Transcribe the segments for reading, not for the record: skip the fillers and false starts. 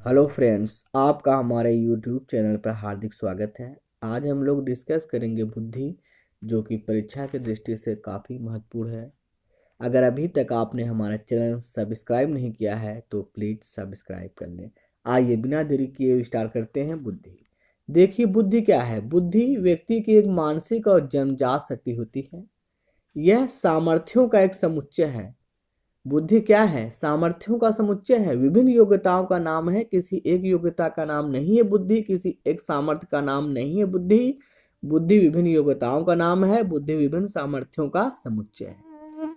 Hello friends, आपका हमारे YouTube channel पर हार्दिक स्वागत है। आज हम लोग डिस्कस करेंगे बुद्धि, जो कि परीक्षा की दृष्टि से काफ़ी महत्वपूर्ण है। अगर अभी तक आपने हमारा चैनल सब्सक्राइब नहीं किया है तो प्लीज़ सब्सक्राइब कर लें। आइए बिना देरी किए स्टार्ट करते हैं। बुद्धि देखिए, बुद्धि क्या है। बुद्धि व्यक्ति की एक मानसिक और जन्मजात शक्ति होती है। यह सामर्थ्यों का एक समुच्चय है। बुद्धि क्या है? सामर्थ्यों का समुच्चय है, विभिन्न योग्यताओं का नाम है। किसी एक योग्यता का नाम नहीं है बुद्धि, किसी एक सामर्थ्य का नाम नहीं है बुद्धि। बुद्धि विभिन्न योग्यताओं का नाम है। बुद्धि विभिन्न सामर्थ्यों का समुच्चय है।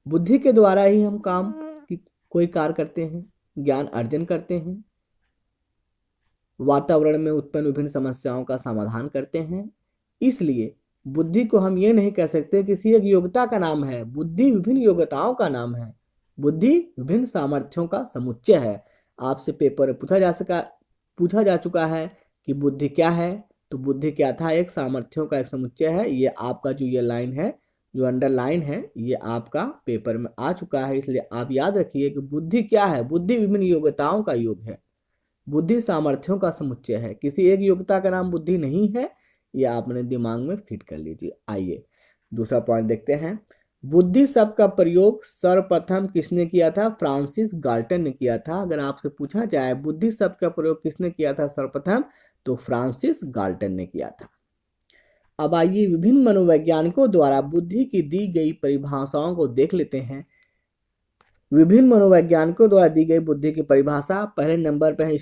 बुद्धि के द्वारा ही हम कोई कार्य करते हैं, ज्ञान अर्जन करते हैं, वातावरण में उत्पन्न विभिन्न समस्याओं का समाधान करते हैं। इसलिए बुद्धि को हम ये नहीं कह सकते किसी एक योग्यता का नाम है। बुद्धि विभिन्न योग्यताओं का नाम है। बुद्धि विभिन्न सामर्थ्यों का समुच्चय है। आपसे पेपर में पूछा जा चुका है कि बुद्धि क्या है। तो बुद्धि क्या था? एक सामर्थ्यों का एक समुच्चय है। ये आपका जो ये लाइन है, जो अंडरलाइन है, ये आपका पेपर में आ चुका है। इसलिए आप याद रखिए कि बुद्धि क्या है। बुद्धि विभिन्न योग्यताओं का योग है। बुद्धि सामर्थ्यों का समुच्चय है। किसी एक योग्यता का नाम बुद्धि नहीं है। ये आपने दिमाग में फिट कर लीजिए। आइए दूसरा पॉइंट देखते हैं। बुद्धि शब्द का प्रयोग सर्वप्रथम किसने किया था? फ्रांसिस गाल्टन ने किया था। अगर आपसे पूछा जाए बुद्धि शब्द का प्रयोग किसने किया था सर्वप्रथम, तो फ्रांसिस गाल्टन ने किया था। अब आइए विभिन्न मनोवैज्ञानिकों द्वारा बुद्धि की दी गई परिभाषाओं को देख लेते हैं। विभिन्न मनोवैज्ञानिकों द्वारा दी गई बुद्धि की परिभाषा। पहले नंबर पर है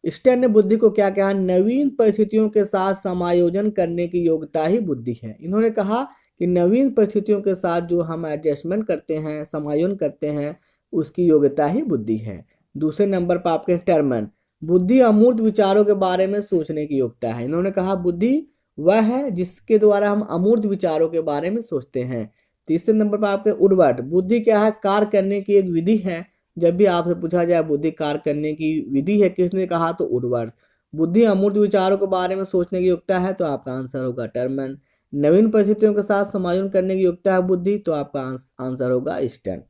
स्टैन ने बुद्धि को क्या कहा? नवीन परिस्थितियों के साथ समायोजन करने की योग्यता ही बुद्धि है। इन्होंने कहा कि नवीन परिस्थितियों के साथ जो हम एडजस्टमेंट करते हैं, समायोजन करते हैं, उसकी योग्यता ही बुद्धि है। दूसरे नंबर पर आपके टर्मन, बुद्धि अमूर्त विचारों के बारे में सोचने की योग्यता है। इन्होंने कहा बुद्धि वह है जिसके द्वारा हम अमूर्त विचारों के बारे में सोचते हैं। तीसरे नंबर पर आपके उर्वट, बुद्धि क्या है? कार्य करने की एक विधि है। जब भी आपसे पूछा जाए बुद्धि कार्य करने की विधि है, किसने कहा? तो उर्वट। बुद्धि अमूर्त विचारों के बारे में सोचने की योग्यता है, तो आपका आंसर होगा टर्मन। नवीन परिस्थितियों के साथ समायोजन करने की योग्यता है बुद्धि, तो आपका आंसर होगा स्टैन।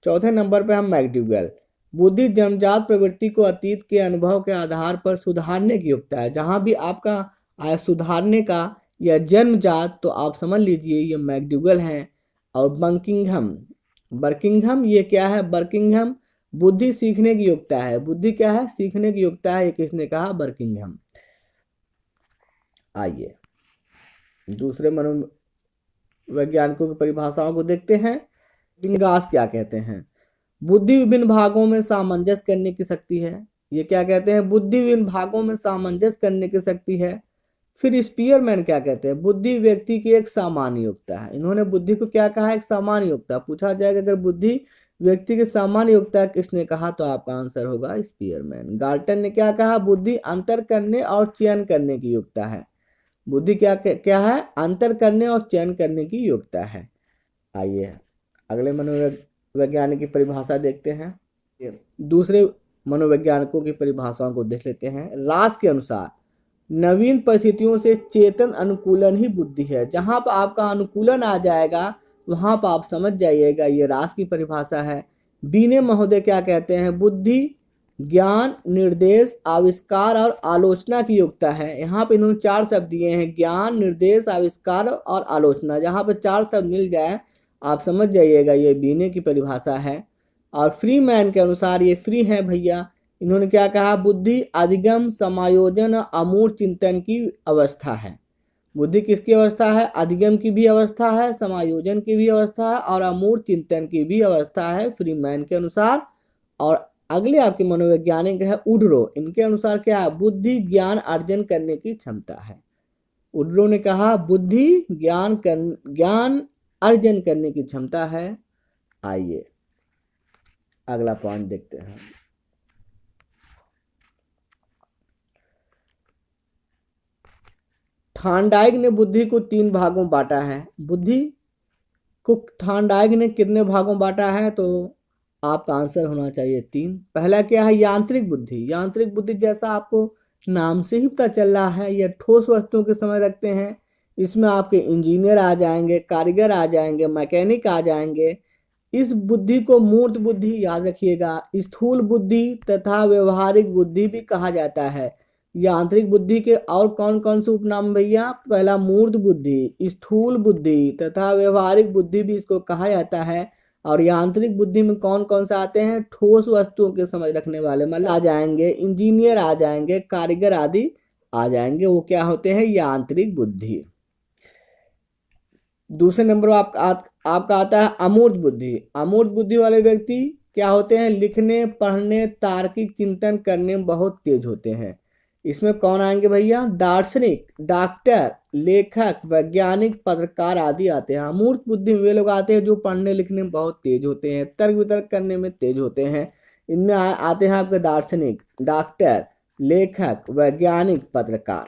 चौथे नंबर पे हम मैक्डूगल, बुद्धि जन्मजात प्रवृत्ति को अतीत के अनुभव के आधार पर सुधारने की योग्यता है। जहां भी आपका आया सुधारने का या जन्मजात, तो आप समझ लीजिए ये मैक्डूगल है। और बर्किंघम ये क्या है? बर्किंघम बुद्धि सीखने की योग्यता है। बुद्धि क्या है? सीखने की योग्यता है। ये किसने कहा? बर्किंघम। आइए दूसरे मनोवैज्ञानिकों की परिभाषाओं को देखते हैं। विंगास क्या कहते हैं? बुद्धि विभिन्न भागों में सामंजस्य करने की शक्ति है। ये क्या कहते हैं? बुद्धि विभिन्न भागों में सामंजस्य करने की शक्ति है। फिर स्पीयरमैन क्या कहते हैं? बुद्धि व्यक्ति की एक सामान्य योग्यता है। इन्होंने बुद्धि को क्या कहा? एक सामान्य योग्यता। पूछा जाएगा अगर बुद्धि व्यक्ति की सामान्य योग्यता किसने कहा, तो आपका आंसर होगा स्पीयरमैन। गाल्टन ने क्या कहा? बुद्धि अंतर करने और चयन करने की योग्यता है। बुद्धि क्या है? अंतर करने और चयन करने की योग्यता है। आइए अगले मनोवैज्ञानिक की परिभाषा देखते हैं। दूसरे मनोवैज्ञानिकों की परिभाषाओं को देख लेते हैं। रास के अनुसार नवीन परिस्थितियों से चेतन अनुकूलन ही बुद्धि है। जहां पर आपका अनुकूलन आ जाएगा वहां पर आप समझ जाइएगा ये रास की परिभाषा है। बीने महोदय क्या कहते हैं? बुद्धि ज्ञान, निर्देश, आविष्कार और आलोचना की योग्यता है। यहाँ पे इन्होंने 4 शब्द दिए हैं, ज्ञान, निर्देश, आविष्कार और आलोचना। जहाँ पे 4 शब्द मिल जाए आप समझ जाइएगा ये बीने की परिभाषा है। और फ्री मैन के अनुसार ये फ्री है भैया। इन्होंने क्या कहा? बुद्धि अधिगम, समायोजन और अमूर्त चिंतन की अवस्था है। बुद्धि किसकी अवस्था है? अधिगम की भी अवस्था है, समायोजन की भी अवस्था है और अमूर्त चिंतन की भी अवस्था है फ्री मैन के अनुसार। और अगले आपके मनोवैज्ञानिक है उडरो, इनके अनुसार क्या है? बुद्धि ज्ञान अर्जन करने की क्षमता है। उडरो ने कहा बुद्धि ज्ञान अर्जन करने की क्षमता है। आइए अगला पॉइंट देखते हैं। थार्नडाइक ने बुद्धि को 3 भागों में बांटा है। बुद्धि को थार्नडाइक ने कितने भागों में बांटा है? तो आपका आंसर होना चाहिए 3। पहला क्या है? यांत्रिक बुद्धि। यांत्रिक बुद्धि जैसा आपको नाम से ही पता चल रहा है, यह ठोस वस्तुओं के समय रखते हैं। इसमें आपके इंजीनियर आ जाएंगे, कारीगर आ जाएंगे, मैकेनिक आ जाएंगे, इस बुद्धि को मूर्त बुद्धि, याद रखिएगा, स्थूल बुद्धि तथा व्यवहारिक बुद्धि भी कहा जाता है। यांत्रिक बुद्धि के और कौन कौन से उपनाम भैया? पहला मूर्त बुद्धि, स्थूल बुद्धि तथा व्यवहारिक बुद्धि भी इसको कहा जाता है। और यांत्रिक बुद्धि में कौन कौन से आते हैं? ठोस वस्तुओं के समझ रखने वाले मतलब आ जाएंगे, इंजीनियर आ जाएंगे, कारीगर आदि आ जाएंगे, वो क्या होते हैं? यांत्रिक बुद्धि। दूसरे नंबर आपका आता है अमूर्त बुद्धि। अमूर्त बुद्धि वाले व्यक्ति क्या होते हैं? लिखने, पढ़ने, तार्किक चिंतन करने में बहुत तेज होते हैं। इसमें कौन आएंगे भैया? दार्शनिक, डॉक्टर, लेखक, वैज्ञानिक, पत्रकार आदि आते हैं। अमूर्त बुद्धि में वे लोग आते हैं जो पढ़ने लिखने में बहुत तेज होते हैं, तर्क वितर्क करने में तेज होते हैं। इनमें आते हैं आपके दार्शनिक, डॉक्टर, लेखक, वैज्ञानिक, पत्रकार।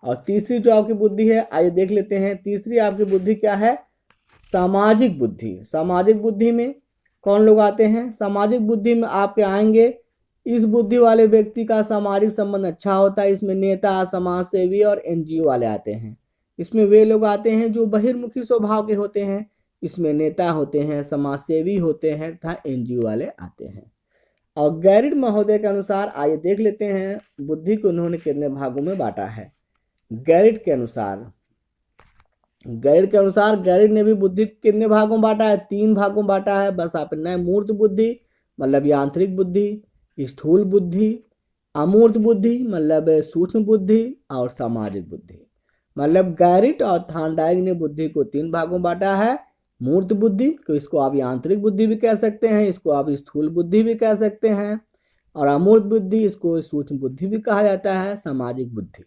और तीसरी जो आपकी बुद्धि है, आइए देख लेते हैं। तीसरी आपकी बुद्धि क्या है? सामाजिक बुद्धि। सामाजिक बुद्धि में कौन लोग आते हैं? सामाजिक बुद्धि में आपके आएंगे, इस बुद्धि वाले व्यक्ति का सामाजिक संबंध अच्छा होता है। इसमें नेता, समाज सेवी और एनजीओ वाले आते हैं। इसमें वे लोग आते हैं जो बहिर्मुखी स्वभाव के होते हैं। इसमें नेता होते हैं, समाज सेवी होते हैं तथा एनजीओ वाले आते हैं। और गैरिड महोदय के अनुसार आइए देख लेते हैं बुद्धि को उन्होंने कितने भागों में बांटा है। गैरिड के अनुसार गैरिड ने भी बुद्धि कितने भागों में बांटा है? 3 भागों में बांटा है। बस आप नए मूर्त बुद्धि मतलब यांत्रिक बुद्धि, स्थूल बुद्धि, अमूर्त बुद्धि मतलब सूक्ष्म बुद्धि और सामाजिक बुद्धि। मतलब गैरिड और थॉर्नडाइक ने बुद्धि को 3 भागों में बांटा है। मूर्त बुद्धि को इसको आप यांत्रिक बुद्धि भी कह सकते हैं, इसको आप स्थूल बुद्धि भी कह सकते हैं, और अमूर्त बुद्धि इसको सूक्ष्म बुद्धि भी कहा जाता है, सामाजिक बुद्धि।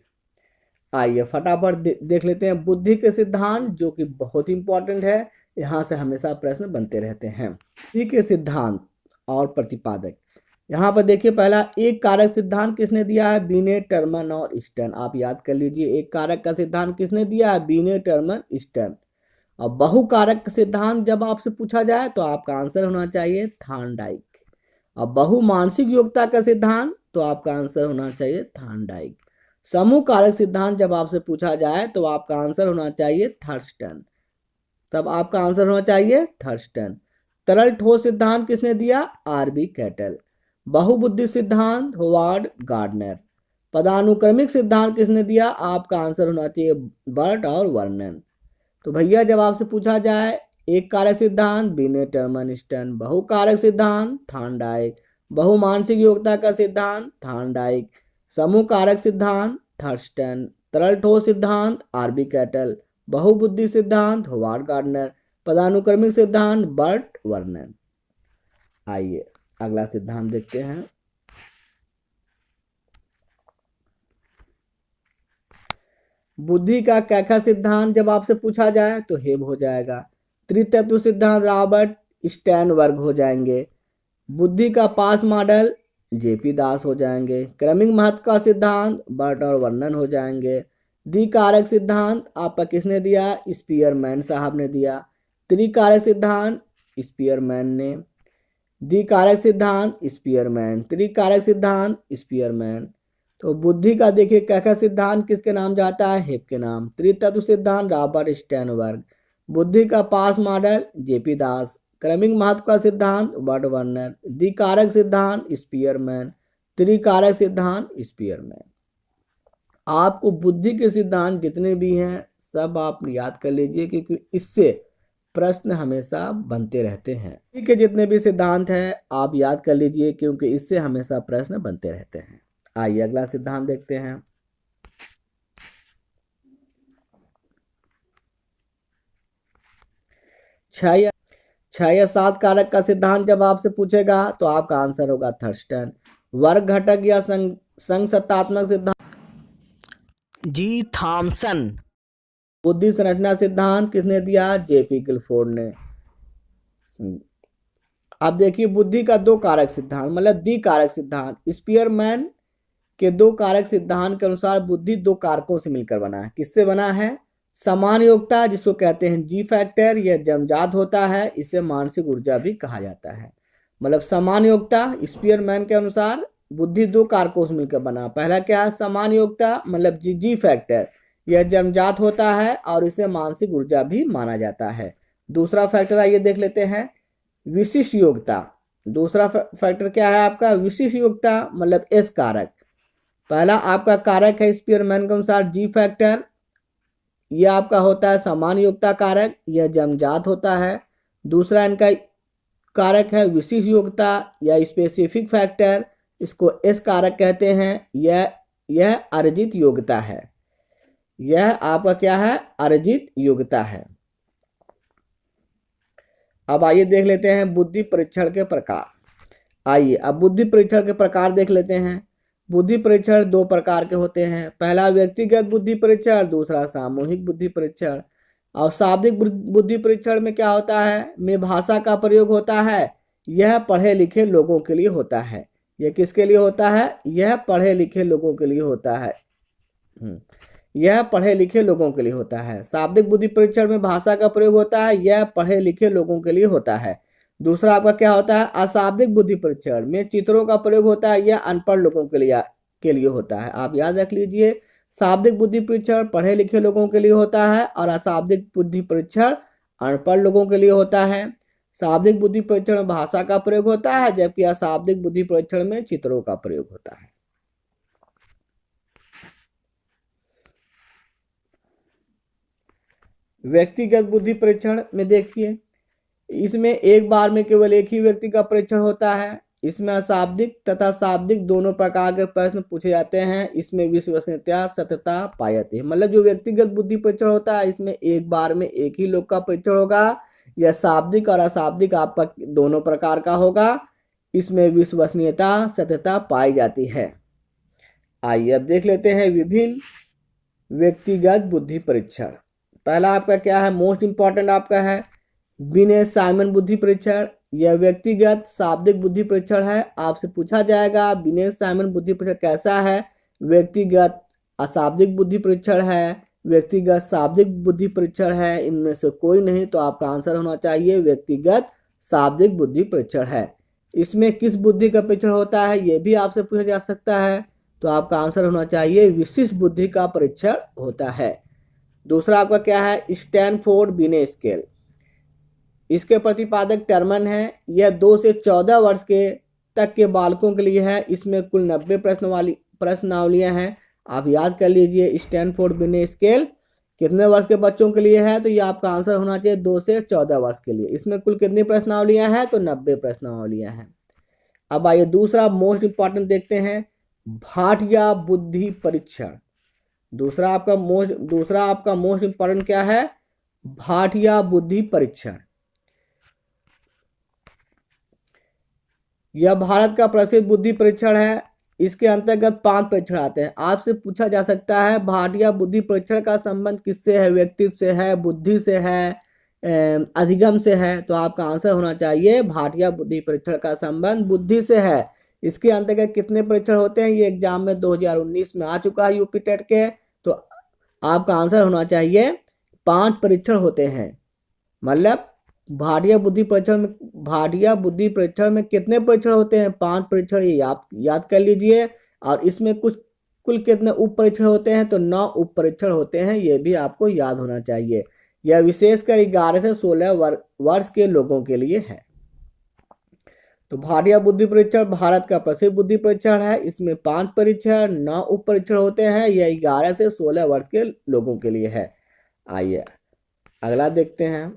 आइए फटाफट देख लेते हैं बुद्धि के सिद्धांत, जो कि बहुत इंपॉर्टेंट है। यहाँ से हमेशा प्रश्न बनते रहते हैं। बुद्धि के सिद्धांत और प्रतिपादक। यहाँ पर देखिए, पहला एक कारक सिद्धांत किसने दिया है? बीने, टर्मन और स्टर्न। आप याद कर लीजिए, एक कारक का सिद्धांत किसने दिया है? बीने, टर्मन, स्टर्न। और बहुकारक सिद्धांत जब आपसे पूछा जाए तो आपका आंसर होना चाहिए थॉर्नडाइक। और बहुमानसिक योग्यता का सिद्धांत तो आपका आंसर होना चाहिए थॉर्नडाइक। समूह कारक सिद्धांत जब आपसे पूछा जाए तो आपका आंसर होना चाहिए थर्स्टन। तब आपका आंसर होना चाहिए थर्स्टन। तरल ठोस सिद्धांत किसने दिया? RB cattle. बहुबुद्धि सिद्धांत होवार्ड गार्डनर। पदानुक्रमिक सिद्धांत किसने दिया? आपका आंसर होना चाहिए बर्ट और वर्नन। तो भैया जब आपसे पूछा जाए एक कारक सिद्धांत बीने, टर्मन, स्टर्न, बहुकारक सिद्धांत थॉर्नडाइक, बहुमानसिक योग्यता का सिद्धांत थॉर्नडाइक, समूह कारक सिद्धांत थर्स्टन, तरल ठोस सिद्धांत आरबी कैटल, बहुबुद्धि सिद्धांत होवार्ड गार्डनर, पदानुक्रमिक सिद्धांत बर्ट वर्नन। आइए अगला सिद्धांत देखते हैं। बुद्धि का कैका सिद्धांत जब आपसे पूछा जाए तो हेब हो जाएगा। त्रितत्व सिद्धांत रॉबर्ट स्टैनबर्ग हो जाएंगे। बुद्धि का पास मॉडल जेपी दास हो जाएंगे। क्रमिक महत्व का सिद्धांत बर्ट और वर्नन हो जाएंगे। द्विकारक सिद्धांत आपका किसने दिया? स्पीयरमैन साहब ने दिया। त्रिकारक सिद्धांत स्पीयरमैन ने। द्विकारक सिद्धांत स्पीयरमैन, त्रिकारक सिद्धांत स्पीयरमैन। तो बुद्धि का देखिए कैका सिद्धांत किसके नाम जाता है? हेब के नाम। त्रितत्व सिद्धांत रॉबर्ट स्टैनबर्ग। बुद्धि का पास मॉडल जेपी दास। क्रमिक महत्व का सिद्धांत बर्ट वर्नर। द्विकारक सिद्धांत स्पीयरमैन। त्रिकारक सिद्धांत स्पीयरमैन। आपको बुद्धि के सिद्धांत जितने भी हैं सब आप याद कर लीजिए, क्योंकि इससे प्रश्न हमेशा बनते रहते हैं। बुद्धि के जितने भी सिद्धांत हैं आप याद कर लीजिए, क्योंकि इससे हमेशा प्रश्न बनते रहते हैं। आइए अगला सिद्धांत देखते हैं। 6 या 7 कारक का सिद्धांत जब आपसे पूछेगा तो आपका आंसर होगा थर्स्टन। वर्ग घटक या संघ सत्तात्मक सिद्धांत जी थॉमसन। बुद्धि संरचना सिद्धांत किसने दिया? जेपी गिलफोर्ड ने। अब देखिए बुद्धि का 2 कारक सिद्धांत मतलब द्विकारक सिद्धांत। स्पीयरमैन के 2 कारक सिद्धांत के अनुसार बुद्धि 2 कारकों से मिलकर बना है। किससे बना है? समान योग्यता जिसको कहते हैं जी फैक्टर, यह जन्मजात होता है, इसे मानसिक ऊर्जा भी कहा जाता है। मतलब समान योग्यता स्पीयरमैन के अनुसार बुद्धि 2 कारकों से मिलकर बना। पहला क्या है? समान योग्यता मतलब जी फैक्टर, यह जन्मजात होता है और इसे मानसिक ऊर्जा भी माना जाता है। दूसरा फैक्टर आइए देख लेते हैं, विशिष्ट योग्यता। दूसरा फैक्टर क्या है आपका? विशिष्ट योग्यता मतलब एस कारक। पहला आपका कारक है स्पीयरमैन के अनुसार जी फैक्टर, यह आपका होता है सामान्य योग्यता कारक, यह जन्मजात होता है। दूसरा इनका कारक है विशिष्ट योग्यता या स्पेसिफिक फैक्टर, इसको एस कारक कहते हैं। यह अर्जित योग्यता है, यह आपका क्या है? अर्जित योग्यता है। अब आइए देख लेते हैं बुद्धि परीक्षण के प्रकार। आइए अब बुद्धि परीक्षण के प्रकार देख लेते हैं। बुद्धि परीक्षण दो प्रकार के होते हैं, पहला व्यक्तिगत बुद्धि परीक्षण, दूसरा सामूहिक बुद्धि परीक्षण। और शाब्दिक बुद्धि परीक्षण में क्या होता है? में भाषा का प्रयोग होता है, यह पढ़े लिखे लोगों के लिए होता है। यह किसके लिए होता है? यह पढ़े लिखे लोगों के लिए होता है। यह पढ़े लिखे लोगों के लिए होता है। शाब्दिक बुद्धि परीक्षण में भाषा का प्रयोग होता है, यह पढ़े लिखे लोगों के लिए होता है। दूसरा आपका क्या होता है? अशाब्दिक बुद्धि परीक्षण में चित्रों का प्रयोग होता है, यह अनपढ़ लोगों के लिए होता है। आप याद रख लीजिए, शाब्दिक बुद्धि परीक्षण पढ़े लिखे लोगों के लिए होता है और अशाब्दिक बुद्धि परीक्षण अनपढ़ लोगों के लिए होता है। शाब्दिक बुद्धि परीक्षण में भाषा का प्रयोग होता है, जबकि अशाब्दिक बुद्धि परीक्षण में चित्रों का प्रयोग होता है। व्यक्तिगत बुद्धि परीक्षण में देखिए, इसमें एक बार में केवल एक ही व्यक्ति का परीक्षण होता है। इसमें अशाब्दिक तथा शाब्दिक दोनों प्रकार के प्रश्न पूछे जाते हैं। इसमें विश्वसनीयता सत्यता पाई जाती है। मतलब जो व्यक्तिगत बुद्धि परीक्षण होता है, इसमें एक बार में एक ही लोग का परीक्षण होगा। यह शाब्दिक और अशाब्दिक आपका दोनों प्रकार का होगा। इसमें विश्वसनीयता सत्यता पाई जाती है। आइए अब देख लेते हैं विभिन्न व्यक्तिगत बुद्धि परीक्षण। पहला आपका क्या है? मोस्ट इंपॉर्टेंट आपका है बिने साइमन बुद्धि परीक्षण। यह व्यक्तिगत शाब्दिक बुद्धि परीक्षण है। आपसे पूछा जाएगा बिने साइमन बुद्धि परीक्षण कैसा है? व्यक्तिगत अशाब्दिक बुद्धि परीक्षण है, व्यक्तिगत शाब्दिक बुद्धि परीक्षण है, इनमें से कोई नहीं, तो आपका आंसर होना चाहिए व्यक्तिगत शाब्दिक बुद्धि परीक्षण है। इसमें किस बुद्धि का परीक्षण होता है, यह भी आपसे पूछा जा सकता है, तो आपका आंसर होना चाहिए विशिष्ट बुद्धि का परीक्षण होता है। दूसरा आपका क्या है? स्टैनफोर्ड बिने स्केल। इसके प्रतिपादक टर्मन है। यह 2 से 14 वर्ष के तक के बालकों के लिए है। इसमें कुल 90 प्रश्नावलियां हैं। आप याद कर लीजिए, स्टैनफोर्ड बिने स्केल कितने वर्ष के बच्चों के लिए है? तो ये आपका आंसर होना चाहिए 2 से 14 वर्ष के लिए। इसमें कुल कितनी प्रश्नावलियां हैं? तो 90 प्रश्नावलियां हैं। अब आइए दूसरा मोस्ट इंपॉर्टेंट देखते हैं, भाटिया बुद्धि परीक्षण। दूसरा आपका मोस्ट इंपॉर्टेंट क्या है? भाटिया बुद्धि परीक्षण। यह भारत का प्रसिद्ध बुद्धि परीक्षण है। इसके अंतर्गत 5 परीक्षण आते हैं। आपसे पूछा जा सकता है भाटिया बुद्धि परीक्षण का संबंध किससे है? व्यक्तित्व से है, बुद्धि से है, अधिगम से है। तो आपका आंसर होना चाहिए भाटिया बुद्धि परीक्षण का संबंध बुद्धि से है। इसके अंतर्गत कितने परीक्षण होते हैं? ये एग्जाम में 2019 में आ चुका है यूपी टेट के। तो आपका आंसर होना चाहिए 5 परीक्षण होते हैं। मतलब भाटिया बुद्धि परीक्षण में कितने परीक्षण होते हैं? 5 परीक्षण, ये आप याद कर लीजिए। और इसमें कुल कितने उप परीक्षण होते हैं? तो 9 उप परीक्षण होते हैं, ये भी आपको याद होना चाहिए। यह विशेषकर 11 से 16 वर्ष के लोगों के लिए है। तो भाटिया बुद्धि परीक्षण भारत का प्रसिद्ध बुद्धि परीक्षण है। इसमें 5 परीक्षण, 9 उप परीक्षण होते हैं। यह 11 से 16 वर्ष के लोगों के लिए है। आइए अगला देखते हैं,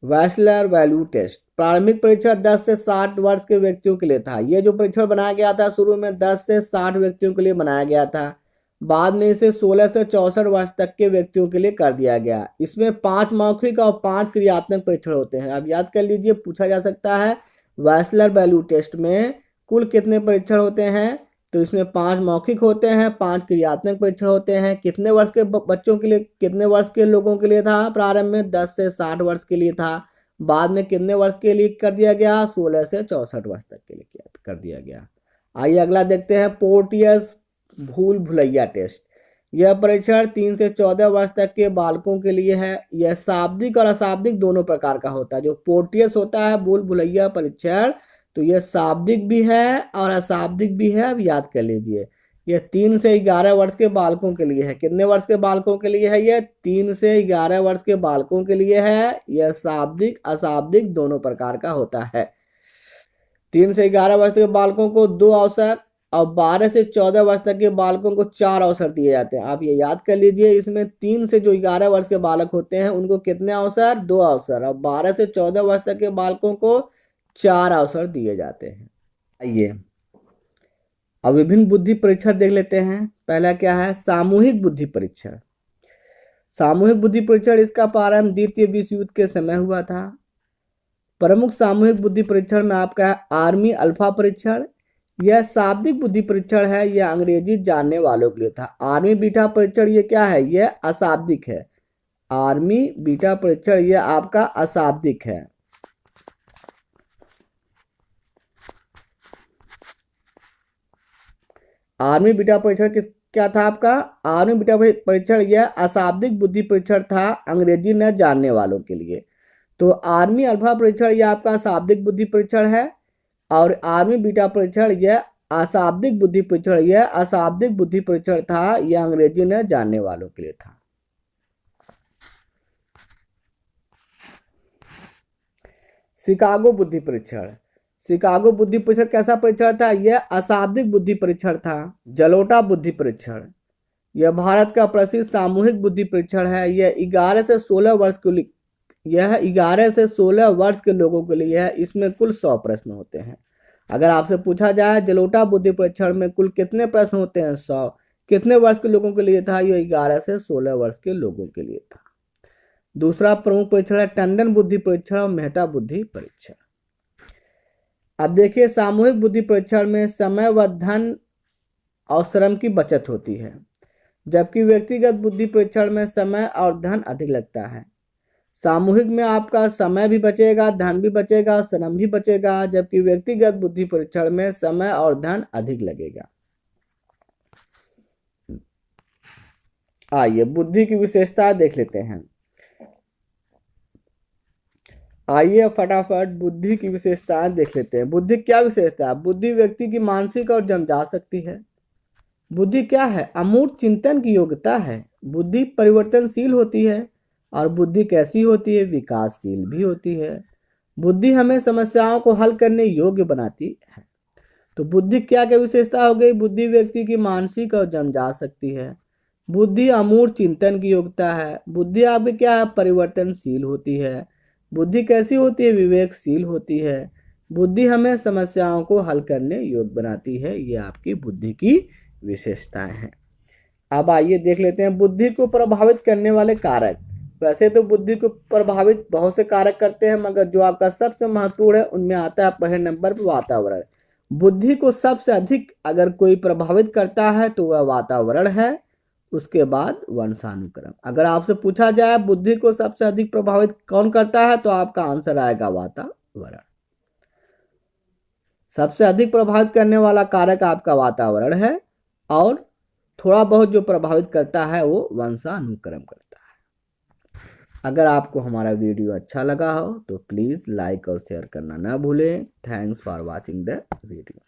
वैसलर वैल्यू टेस्ट। प्रारंभिक परीक्षण 10 से 60 वर्ष के व्यक्तियों के लिए था। यह जो परीक्षण बनाया गया था शुरू में 10 से 60 व्यक्तियों के लिए बनाया गया था। बाद में इसे 16 से 64 वर्ष तक के व्यक्तियों के लिए कर दिया गया। इसमें 5 मौखिक और 5 क्रियात्मक परीक्षण होते हैं। अब याद कर लीजिए, पूछा जा सकता है वैसलर वैल्यू टेस्ट में कुल कितने परीक्षण होते हैं? तो इसमें 5 मौखिक होते हैं, 5 क्रियात्मक परीक्षण होते हैं। कितने वर्ष के बच्चों के लिए, कितने वर्ष के लोगों के लिए था? प्रारंभ में 10 से 60 वर्ष के लिए था। बाद में कितने वर्ष के लिए कर दिया गया? 16 से 64 वर्ष तक के लिए कर दिया गया। आइए अगला देखते हैं, पोर्टियस भूल भुलैया टेस्ट। यह परीक्षण 3 से 14 वर्ष तक के बालकों के लिए है। यह शाब्दिक और अशाब्दिक दोनों प्रकार का होता है। जो पोर्टियस होता है भूल भुलैया परीक्षण, तो यह शाब्दिक भी है और अशाब्दिक भी है। अब याद कर लीजिए, यह 3 से 11 वर्ष के बालकों के लिए है। कितने वर्ष के बालकों के लिए है? यह 3 से 11 वर्ष के बालकों के लिए है। यह शाब्दिक अशाब्दिक दोनों प्रकार का होता है। 3 से 11 वर्ष के बालकों को 2 अवसर और 12 से 14 वर्ष तक के बालकों को 4 अवसर दिए जाते हैं। आप ये याद कर लीजिए, इसमें 3 से जो 11 वर्ष के बालक होते हैं उनको कितने अवसर? 2 अवसर, और 12 से 14 वर्ष तक के बालकों को 4 अवसर दिए जाते हैं। आइए अब विभिन्न बुद्धि परीक्षण देख लेते हैं। पहला क्या है? सामूहिक बुद्धि परीक्षण। सामूहिक बुद्धि परीक्षण इसका प्रारंभ द्वितीय विश्व युद्ध के समय हुआ था। प्रमुख सामूहिक बुद्धि परीक्षण में आपका है आर्मी अल्फा परीक्षण। यह शाब्दिक बुद्धि परीक्षण है, यह अंग्रेजी जानने वालों के लिए था। आर्मी बीटा परीक्षण ये क्या है? यह अशाब्दिक है। आर्मी बीटा परीक्षण यह आपका अशाब्दिक है। आर्मी बीटा परीक्षण क्या था आपका? आर्मी बीटा परीक्षण यह अशाब्दिक बुद्धि परीक्षण था, अंग्रेजी न जानने वालों के लिए। तो आर्मी अल्फा परीक्षण यह आपका शाब्दिक बुद्धि परीक्षण है, और आर्मी बीटा परीक्षण यह अशाब्दिक बुद्धि परीक्षण यह अशाब्दिक बुद्धि परीक्षण था, यह अंग्रेजी न जानने वालों के लिए था। शिकागो बुद्धि परीक्षण। शिकागो बुद्धि परीक्षण कैसा परीक्षण था? यह अशाब्दिक बुद्धि परीक्षण था। जलोटा बुद्धि परीक्षण यह भारत का प्रसिद्ध सामूहिक बुद्धि परीक्षण है। यह 11 से 16 वर्ष के लिए यह 11 से 16 वर्ष के लोगों के लिए है। इसमें कुल 100 प्रश्न होते हैं। अगर आपसे पूछा जाए जलोटा बुद्धि परीक्षण में कुल कितने प्रश्न होते हैं? 100। कितने वर्ष के लोगों के लिए था? यह 11 से 16 वर्ष के लोगों के लिए था। दूसरा प्रमुख परीक्षण है टंडन बुद्धि परीक्षण और मेहता बुद्धि परीक्षण। अब देखिए, सामूहिक बुद्धि परीक्षण में समय व धन और श्रम की बचत होती है, जबकि व्यक्तिगत बुद्धि परीक्षण में समय और धन अधिक लगता है। सामूहिक में आपका समय भी बचेगा, धन भी बचेगा, श्रम भी बचेगा, जबकि व्यक्तिगत बुद्धि परीक्षण में समय और धन अधिक लगेगा। आइए बुद्धि की विशेषता देख लेते हैं। आइए फटाफट बुद्धि की विशेषताएं देख लेते हैं। बुद्धि क्या विशेषता है? बुद्धि व्यक्ति की मानसिक और जन्मजात शक्ति है। बुद्धि क्या है? अमूर्त चिंतन की योग्यता है। बुद्धि परिवर्तनशील होती है, और बुद्धि कैसी होती है? विकासशील भी होती है। बुद्धि हमें समस्याओं को हल करने योग्य बनाती है। तो बुद्धि क्या क्या विशेषता हो गई? बुद्धि व्यक्ति की मानसिक और जन्मजात शक्ति है। बुद्धि अमूर्त चिंतन की योग्यता है। बुद्धि आपकी क्या है? परिवर्तनशील होती है। बुद्धि कैसी होती है? विवेकशील होती है। बुद्धि हमें समस्याओं को हल करने योग्य बनाती है। ये आपकी बुद्धि की विशेषताएं हैं। अब आइए देख लेते हैं बुद्धि को प्रभावित करने वाले कारक। वैसे तो बुद्धि को प्रभावित बहुत से कारक करते हैं, मगर जो आपका सबसे महत्वपूर्ण है उनमें आता है पहले नंबर पर वातावरण। बुद्धि को सबसे अधिक अगर कोई प्रभावित करता है तो वह वातावरण है, उसके बाद वंशानुक्रम। अगर आपसे पूछा जाए बुद्धि को सबसे अधिक प्रभावित कौन करता है, तो आपका आंसर आएगा वातावरण। सबसे अधिक प्रभावित करने वाला कारक आपका वातावरण है, और थोड़ा बहुत जो प्रभावित करता है वो वंशानुक्रम करता है। अगर आपको हमारा वीडियो अच्छा लगा हो तो प्लीज़ लाइक और शेयर करना ना भूलें। Thanks for watching the video.